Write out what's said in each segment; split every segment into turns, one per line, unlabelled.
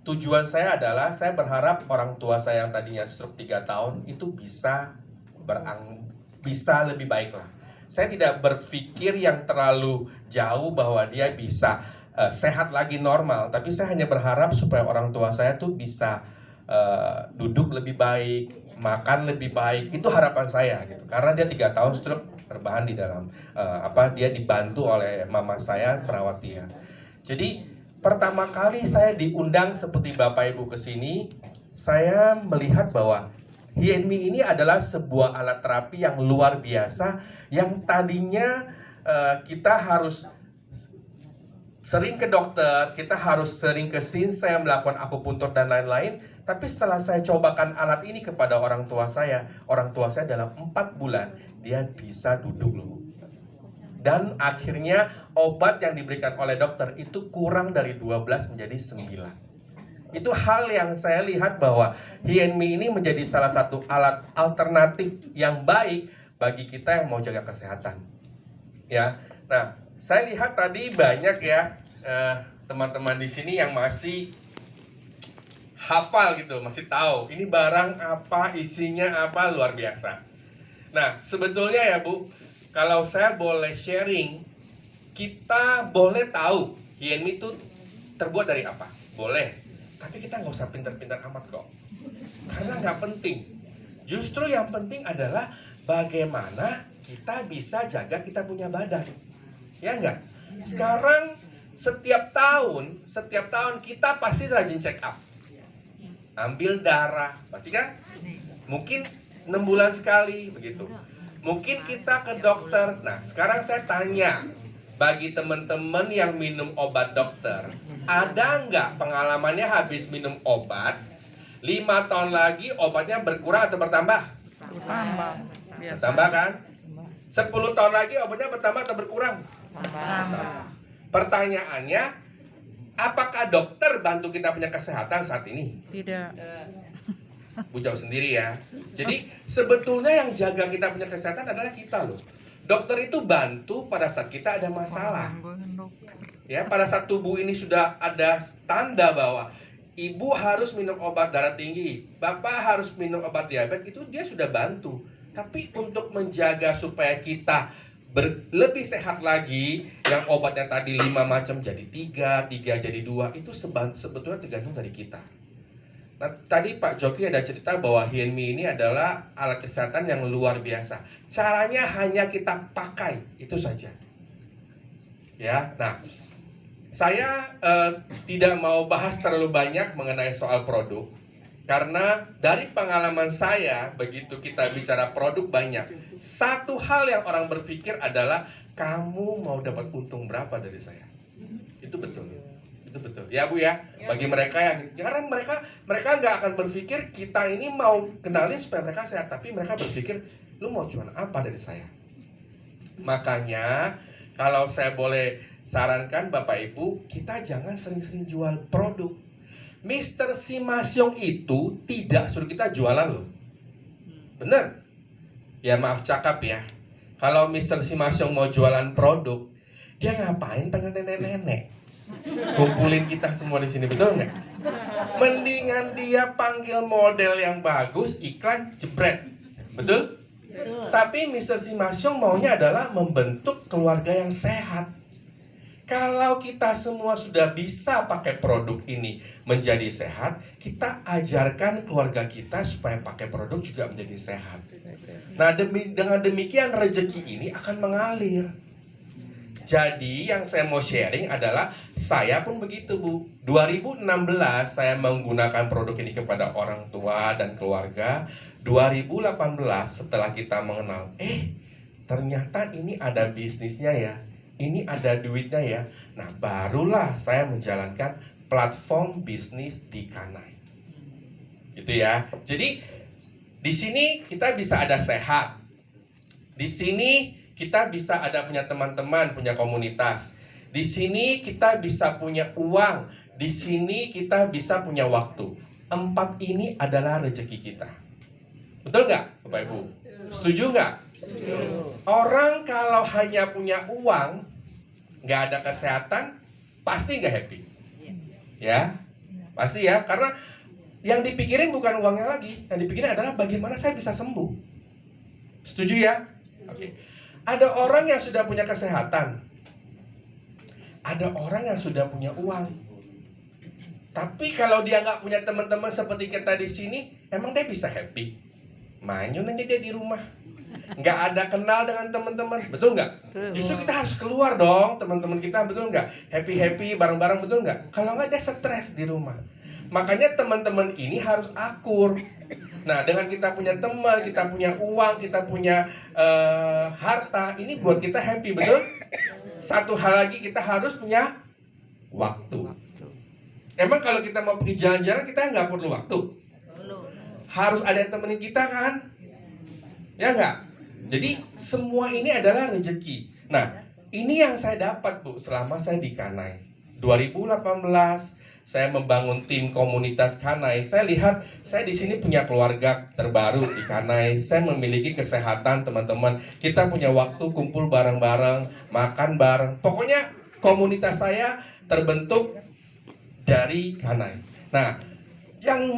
tujuan saya adalah saya berharap orang tua saya yang tadinya stroke 3 tahun itu bisa lebih baik lah. Saya tidak berpikir yang terlalu jauh bahwa dia bisa sehat lagi normal, tapi saya hanya berharap supaya orang tua saya tuh bisa duduk lebih baik, makan lebih baik. Itu harapan saya gitu. Karena dia 3 tahun stroke, terbahan di dalam dia dibantu oleh mama saya merawat dia. Jadi pertama kali saya diundang seperti Bapak Ibu ke sini, saya melihat bahwa HiNMI ini adalah sebuah alat terapi yang luar biasa, yang tadinya kita harus sering ke dokter, kita harus sering ke sinsei melakukan akupuntur dan lain-lain. Tapi setelah saya cobakan alat ini kepada orang tua saya dalam 4 bulan dia bisa duduk loh. Dan akhirnya obat yang diberikan oleh dokter itu kurang dari 12 menjadi 9. Itu hal yang saya lihat bahwa HiNMI ini menjadi salah satu alat alternatif yang baik bagi kita yang mau jaga kesehatan. Ya, nah saya lihat tadi banyak ya teman-teman di sini yang masih hafal gitu, masih tahu ini barang apa, isinya apa, luar biasa. Nah, sebetulnya ya Bu, kalau saya boleh sharing, kita boleh tahu HiNMI itu terbuat dari apa? Boleh. Tapi kita nggak usah pintar-pintar amat kok. Karena nggak penting. Justru yang penting adalah bagaimana kita bisa jaga kita punya badan. Ya nggak? Sekarang setiap tahun kita pasti rajin check up. Ambil darah, pasti kan? Mungkin 6 bulan sekali begitu. Mungkin kita ke dokter. Nah, sekarang saya tanya, bagi teman-teman yang minum obat dokter, ada nggak pengalamannya habis minum obat 5 tahun lagi obatnya berkurang atau bertambah?
Bertambah.
Bertambah kan? 10 tahun lagi obatnya bertambah atau berkurang?
Bertambah.
Pertanyaannya, apakah dokter bantu kita punya kesehatan saat ini?
Tidak.
Bu jawab sendiri ya. Jadi sebetulnya yang jaga kita punya kesehatan adalah kita loh. Dokter itu bantu pada saat kita ada masalah. Ya, pada saat tubuh ini sudah ada tanda bahwa ibu harus minum obat darah tinggi, bapak harus minum obat diabetes, itu dia sudah bantu. Tapi untuk menjaga supaya kita lebih sehat lagi, yang obatnya tadi 5 macam jadi 3 jadi 2, itu sebetulnya tergantung dari kita. Nah, tadi Pak Joki ada cerita bahwa HiNMI ini adalah alat kesehatan yang luar biasa. Caranya hanya kita pakai, itu saja. Ya, nah, saya tidak mau bahas terlalu banyak mengenai soal produk, karena dari pengalaman saya, begitu kita bicara produk banyak, satu hal yang orang berpikir adalah, kamu mau dapat untung berapa dari saya? Itu betul. Itu betul ya Bu ya, bagi mereka yang, karena mereka nggak akan berpikir kita ini mau kenalin supaya mereka sehat, tapi mereka berpikir lu mau jual apa dari saya. Makanya kalau saya boleh sarankan Bapak Ibu, kita jangan sering-sering jual produk. Mr. Simasyong itu tidak suruh kita jualan loh, bener ya, maaf cakap ya. Kalau Mr. Simasyong mau jualan produk, dia ngapain pengen nenek-nenek kumpulin kita semua di sini, betul nggak? Mendingan dia panggil model yang bagus, iklan jebret, betul? Tapi Mr. Simasyong maunya adalah membentuk keluarga yang sehat. Kalau kita semua sudah bisa pakai produk ini menjadi sehat, kita ajarkan keluarga kita supaya pakai produk juga menjadi sehat. Nah, dengan demikian rezeki ini akan mengalir. Jadi yang saya mau sharing adalah, saya pun begitu Bu. 2016 saya menggunakan produk ini kepada orang tua dan keluarga. 2018 setelah kita mengenal, ternyata ini ada bisnisnya ya, ini ada duitnya ya. Nah, barulah saya menjalankan platform bisnis di Kanai. Itu ya. Jadi di sini kita bisa ada sehat. Di sini kita bisa ada punya teman-teman, punya komunitas. Di sini kita bisa punya uang. Di sini kita bisa punya waktu. 4 ini adalah rezeki kita. Betul nggak Bapak Ibu? Setuju nggak? Orang kalau hanya punya uang, nggak ada kesehatan, pasti nggak happy. Ya. Pasti ya, karena yang dipikirin bukan uangnya lagi, yang dipikirin adalah bagaimana saya bisa sembuh. Setuju ya? Oke. Ada orang yang sudah punya kesehatan, ada orang yang sudah punya uang. Tapi kalau dia nggak punya teman-teman seperti kita di sini, emang dia bisa happy? Manyun aja dia di rumah, nggak ada kenal dengan teman-teman, betul nggak? Justru kita harus keluar dong, teman-teman kita, betul nggak? Happy bareng-bareng, betul nggak? Kalau nggak dia stres di rumah. Makanya teman-teman ini harus akur. Nah, dengan kita punya teman, kita punya uang, kita punya harta, ini buat kita happy, betul? Satu hal lagi, kita harus punya waktu. Emang kalau kita mau pergi jalan-jalan, kita nggak perlu waktu? Harus ada yang temenin kita kan? Ya nggak? Jadi semua ini adalah rezeki. Nah, ini yang saya dapat, Bu, selama saya di Kanai. 2018 saya membangun tim komunitas Kanai. Saya lihat saya di sini punya keluarga terbaru di Kanai. Saya memiliki kesehatan, teman-teman. Kita punya waktu kumpul bareng-bareng, makan bareng. Pokoknya komunitas saya terbentuk dari Kanai. Nah, yang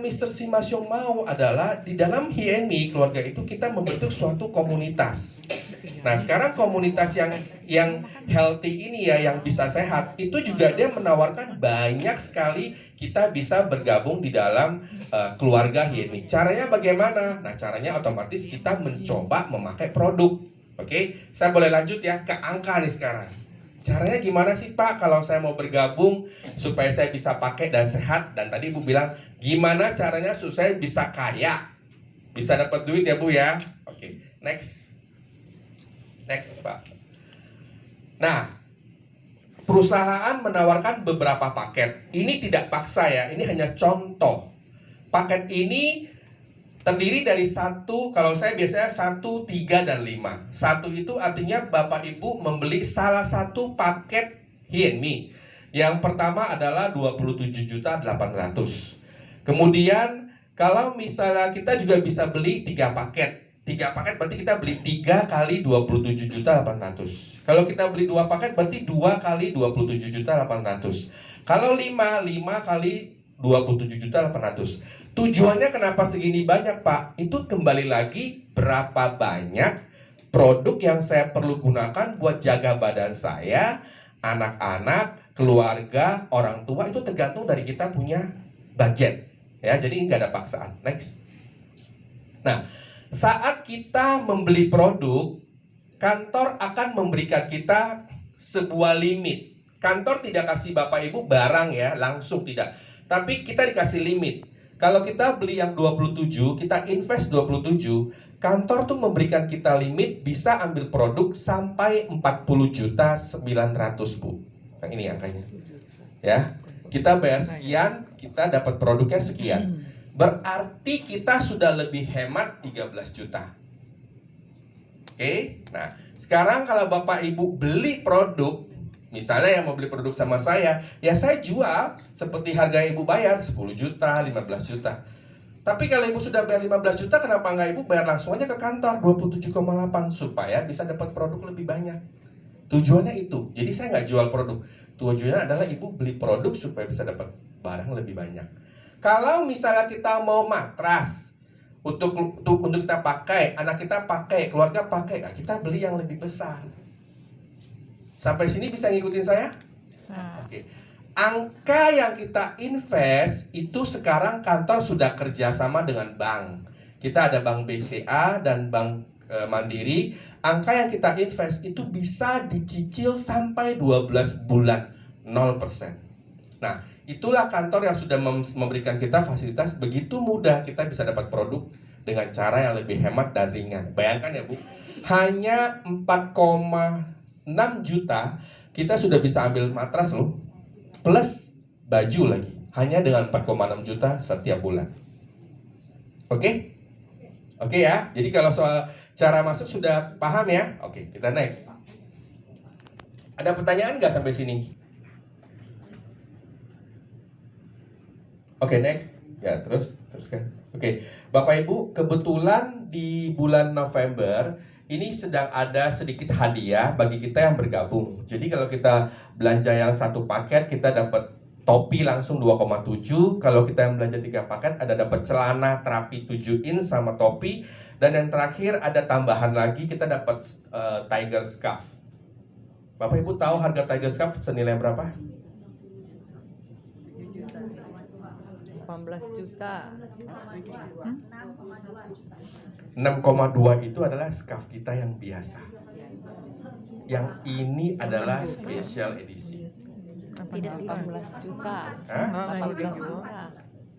Mr. Simasyo mau adalah di dalam HNMI keluarga itu kita membentuk suatu komunitas. Nah, sekarang komunitas yang healthy ini ya, yang bisa sehat, itu juga dia menawarkan banyak sekali kita bisa bergabung di dalam keluarga HNMI. Caranya bagaimana? Nah, caranya otomatis kita mencoba memakai produk. Oke, saya boleh lanjut ya ke angka nih sekarang. Caranya gimana sih Pak kalau saya mau bergabung supaya saya bisa pakai dan sehat? Dan tadi Ibu bilang gimana caranya supaya saya bisa kaya, bisa dapat duit ya Bu ya. Oke, next Pak. Nah, perusahaan menawarkan beberapa paket. Ini tidak paksa ya, ini hanya contoh. Paket ini terdiri dari satu, kalau saya biasanya 1, 3, dan 5. Satu itu artinya Bapak Ibu membeli salah satu paket HNMI. Yang pertama adalah 27.800.000. Kemudian kalau misalnya kita juga bisa beli 3 paket. 3 paket berarti kita beli 3 kali 27.800.000. Kalau kita beli 2 paket berarti 2 kali 27.800.000. Kalau 5 kali 27.800.000. Tujuannya kenapa segini banyak Pak? Itu kembali lagi berapa banyak produk yang saya perlu gunakan buat jaga badan saya, anak-anak, keluarga, orang tua, itu tergantung dari kita punya budget. Ya, jadi ini nggak ada paksaan. Next. Nah, saat kita membeli produk, kantor akan memberikan kita sebuah limit. Kantor tidak kasih Bapak Ibu barang ya, langsung tidak. Tapi kita dikasih limit. Kalau kita beli yang 27, kita invest 27, kantor tuh memberikan kita limit bisa ambil produk sampai 40.900.000 Bu. Nah, ini angkanya. Ya. Kita bayar sekian, kita dapat produknya sekian. Berarti kita sudah lebih hemat 13 juta. Oke. Nah, sekarang kalau Bapak Ibu beli produk, misalnya yang mau beli produk sama saya, ya saya jual seperti harga Ibu bayar 10 juta, 15 juta. Tapi kalau Ibu sudah bayar 15 juta, kenapa nggak Ibu bayar langsung aja ke kantor 27,8 supaya bisa dapat produk lebih banyak. Tujuannya itu. Jadi saya nggak jual produk. Tujuannya adalah Ibu beli produk supaya bisa dapat barang lebih banyak. Kalau misalnya kita mau matras untuk kita pakai, anak kita pakai, keluarga pakai, nah kita beli yang lebih besar. Sampai sini bisa ngikutin saya? Oke. Angka yang kita invest itu sekarang kantor sudah kerjasama dengan bank. Kita ada bank BCA dan bank Mandiri. Angka yang kita invest itu bisa dicicil sampai 12 bulan 0%. Nah, itulah kantor yang sudah memberikan kita fasilitas begitu mudah kita bisa dapat produk dengan cara yang lebih hemat dan ringan. Bayangkan ya Bu, hanya 4,6 juta kita sudah bisa ambil matras loh, plus baju lagi, hanya dengan 4,6 juta setiap bulan. Oke? Oke ya, jadi kalau soal cara masuk sudah paham ya? Oke, kita next. Ada pertanyaan nggak sampai sini? Oke, next. Ya, teruskan. Oke, Bapak Ibu, kebetulan di bulan November ini sedang ada sedikit hadiah bagi kita yang bergabung. Jadi kalau kita belanja yang satu paket, kita dapat topi langsung 2,7. Kalau kita yang belanja 3 paket ada dapat celana terapi 7 in sama topi. Dan yang terakhir ada tambahan lagi, kita dapat tiger scarf. Bapak Ibu tahu harga tiger scarf senilai berapa?
18 juta.
6,2 itu adalah scarf kita yang biasa. Yang ini adalah special edisi.
Tidak 18 juta.
Hah?
18 juta.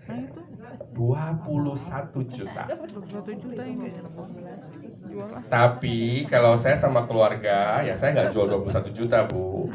Nah itu
21 juta.
21 juta ini jual lah.
Tapi kalau saya sama keluarga, ya saya nggak jual 21 juta, Bu.